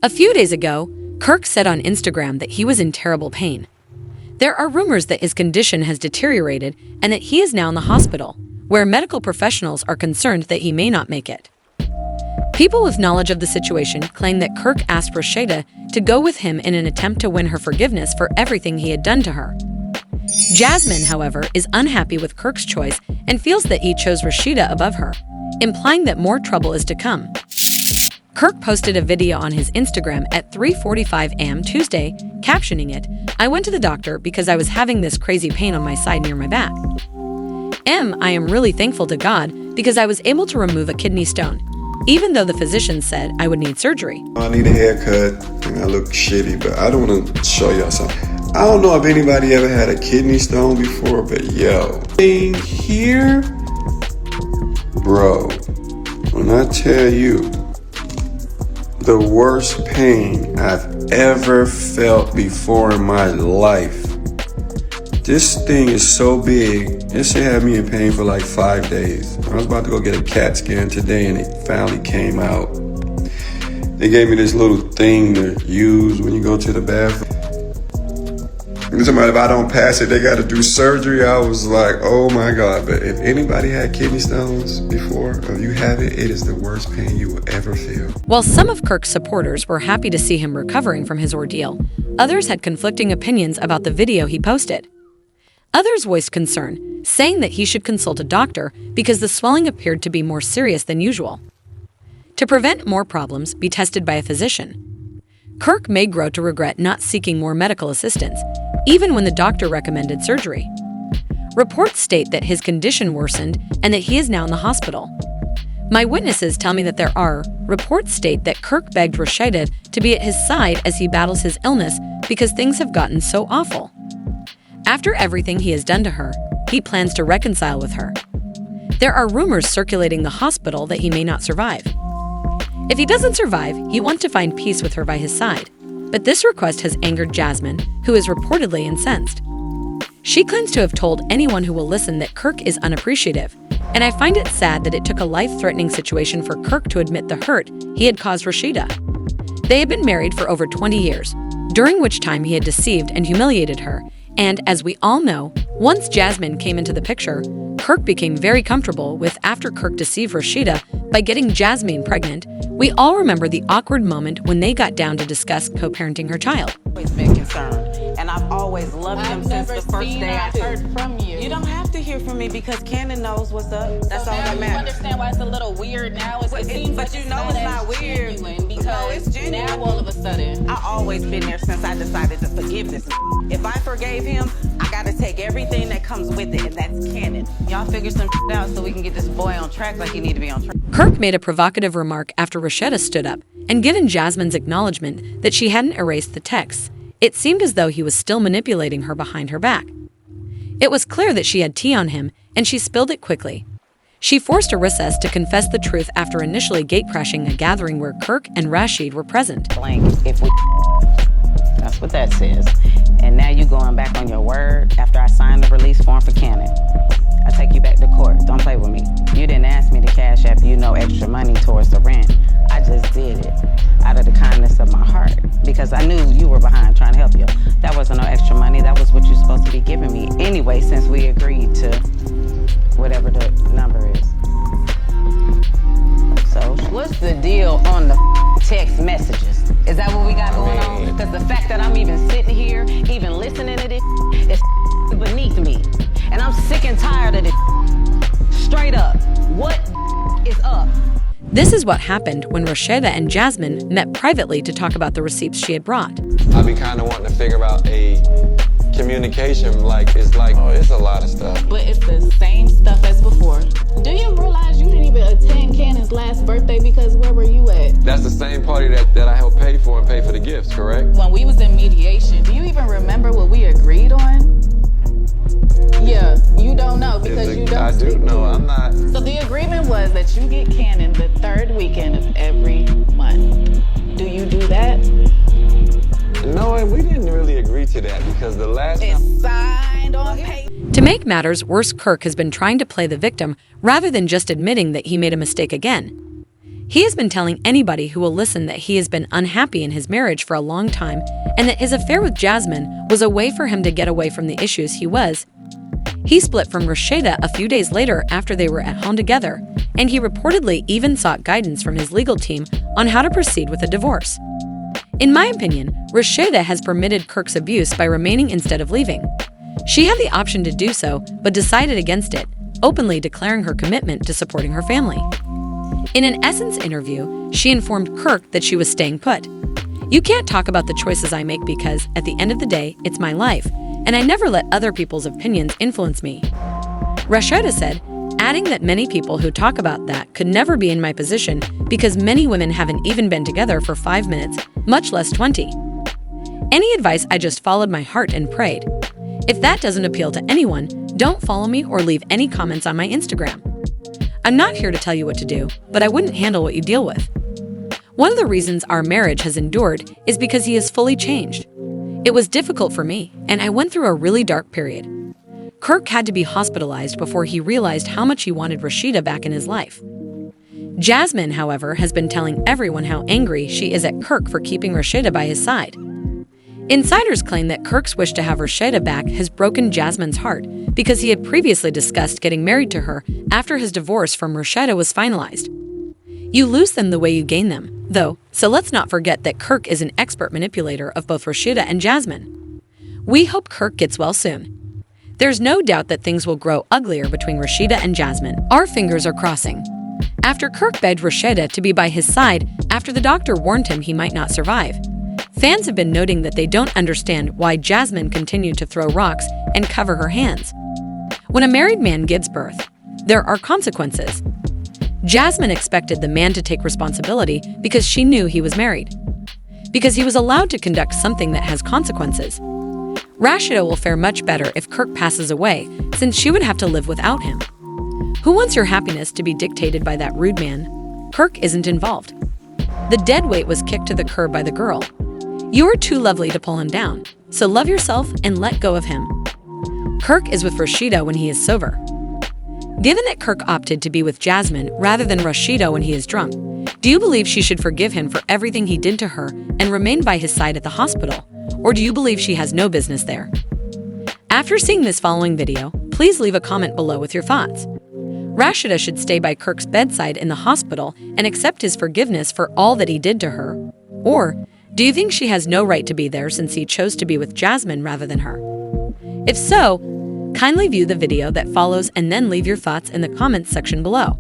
A few days ago, Kirk said on Instagram that he was in terrible pain. There are rumors that his condition has deteriorated and that he is now in the hospital, where medical professionals are concerned that he may not make it. People with knowledge of the situation claim that Kirk asked Rasheeda to go with him in an attempt to win her forgiveness for everything he had done to her. Jasmine, however, is unhappy with Kirk's choice and feels that he chose Rasheeda above her, implying that more trouble is to come. Kirk posted a video on his Instagram at 3:45 a.m. Tuesday, captioning it, "I went to the doctor because I was having this crazy pain on my side near my back. I am really thankful to God because I was able to remove a kidney stone, even though the physician said I would need surgery." I need a haircut and I look shitty, but I don't want to show y'all something. I don't know if anybody ever had a kidney stone before, but yo, thing here, bro, when I tell you, the worst pain I've ever felt before in my life. This thing is so big, this shit had me in pain for like 5 days. I was about to go get a CAT scan today and it finally came out. They gave me this little thing to use when you go to the bathroom. Somebody, if I don't pass it, they got to do surgery. I was like, oh my God. But if anybody had kidney stones before, or you have it, it is the worst pain you will ever feel. While some of Kirk's supporters were happy to see him recovering from his ordeal, others had conflicting opinions about the video he posted. Others voiced concern, saying that he should consult a doctor because the swelling appeared to be more serious than usual. To prevent more problems, be tested by a physician. Kirk may grow to regret not seeking more medical assistance, even when the doctor recommended surgery. Reports state that his condition worsened and that he is now in the hospital. My witnesses tell me that there are. Reports state that Kirk begged Rasheeda to be at his side as he battles his illness because things have gotten so awful. After everything he has done to her, he plans to reconcile with her. There are rumors circulating the hospital that he may not survive. If he doesn't survive, he wants to find peace with her by his side. But this request has angered Jasmine, who is reportedly incensed. She claims to have told anyone who will listen that Kirk is unappreciative, and I find it sad that it took a life-threatening situation for Kirk to admit the hurt he had caused Rasheeda. They had been married for over 20 years, during which time he had deceived and humiliated her, and as we all know, once Jasmine came into the picture, Kirk became very comfortable with after Kirk deceived Rasheeda by getting Jasmine pregnant. We all remember the awkward moment when they got down to discuss co-parenting her child. Always been concerned, and I've always loved him since the first day I heard from you. You don't have to hear from me because Cannon knows what's up. That's all that You matters. understand why it's a little weird now? It seems but like you know it's not weird. genuine because No, it's genuine. now all of a sudden. I always been there since I decided to forgive this. If I forgave him, I gotta take everything that comes with it, and that's Cannon. Y'all figure some out so we can get this boy on track like he need to be on track. Kirk made a provocative remark after Rasheeda stood up, and given Jasmine's acknowledgement that she hadn't erased the texts, it seemed as though he was still manipulating her behind her back. It was clear that she had tea on him, and she spilled it quickly. She forced Arissa to confess the truth after initially gate-crashing a gathering where Kirk and Rasheed were present. Blank if we. That's what that says. And now you going back on your word after I signed the release form for Cannon. I take you back to court. Don't play with me. You didn't ask me to cash app you no extra money towards the rent. I just did it out of the kindness of my heart because I knew you were behind trying to help you. That wasn't no extra money. That was what you're supposed to be giving me anyway since we agreed to whatever the number is. So what's the deal on the text messages? Is that what we got going on? Because the fact that I'm even sitting here, even listening to this, is beneath me. And I'm sick and tired of this. Straight up, what is up? This is what happened when Rasheeda and Jasmine met privately to talk about the receipts she had brought. I be kind of wanting to figure out a communication, oh, it's a lot of stuff. But it's the same stuff as before. Do you realize you didn't even attend Cannon's last birthday because where were you at? That's the same party that I helped pay for and pay for the gifts, correct? When we was in mediation, do you even remember what we agreed on? Yeah, you don't know because you don't I do know, I'm not. So the agreement was that you get Cannon the third weekend of every month. Do you do that? No, we didn't really agree to that because the last time... It's signed on paper. To make matters worse, Kirk has been trying to play the victim rather than just admitting that he made a mistake again. He has been telling anybody who will listen that he has been unhappy in his marriage for a long time and that his affair with Jasmine was a way for him to get away from the issues he was. He split from Rasheeda a few days later after they were at home together, and he reportedly even sought guidance from his legal team on how to proceed with a divorce. In my opinion, Rasheeda has permitted Kirk's abuse by remaining instead of leaving. She had the option to do so, but decided against it, openly declaring her commitment to supporting her family. In an Essence interview, she informed Kirk that she was staying put. "You can't talk about the choices I make because, at the end of the day, it's my life, and I never let other people's opinions influence me," Rasheeda said, adding that many people who talk about that could never be in my position because many women haven't even been together for 5 minutes, much less 20. "Any advice, I just followed my heart and prayed. If that doesn't appeal to anyone, don't follow me or leave any comments on my Instagram. I'm not here to tell you what to do, but I wouldn't handle what you deal with. One of the reasons our marriage has endured is because he has fully changed. It was difficult for me, and I went through a really dark period. Kirk had to be hospitalized before he realized how much he wanted Rasheeda back in his life." Jasmine, however, has been telling everyone how angry she is at Kirk for keeping Rasheeda by his side. Insiders claim that Kirk's wish to have Rasheeda back has broken Jasmine's heart because he had previously discussed getting married to her after his divorce from Rasheeda was finalized. You lose them the way you gain them, though, so let's not forget that Kirk is an expert manipulator of both Rasheeda and Jasmine. We hope Kirk gets well soon. There's no doubt that things will grow uglier between Rasheeda and Jasmine. Our fingers are crossing. After Kirk begged Rasheeda to be by his side after the doctor warned him he might not survive, fans have been noting that they don't understand why Jasmine continued to throw rocks and cover her hands. When a married man gives birth, there are consequences. Jasmine expected the man to take responsibility because she knew he was married, because he was allowed to conduct something that has consequences. Rasheeda will fare much better if Kirk passes away, since she would have to live without him. Who wants your happiness to be dictated by that rude man? Kirk isn't involved. The dead weight was kicked to the curb by the girl. You are too lovely to pull him down, so love yourself and let go of him. Kirk is with Rasheeda when he is sober. Given that Kirk opted to be with Jasmine rather than Rasheeda when he is drunk, do you believe she should forgive him for everything he did to her and remain by his side at the hospital? Or do you believe she has no business there? After seeing this following video, please leave a comment below with your thoughts. Rasheeda should stay by Kirk's bedside in the hospital and accept his forgiveness for all that he did to her. Or, do you think she has no right to be there since he chose to be with Jasmine rather than her? If so, kindly view the video that follows and then leave your thoughts in the comments section below.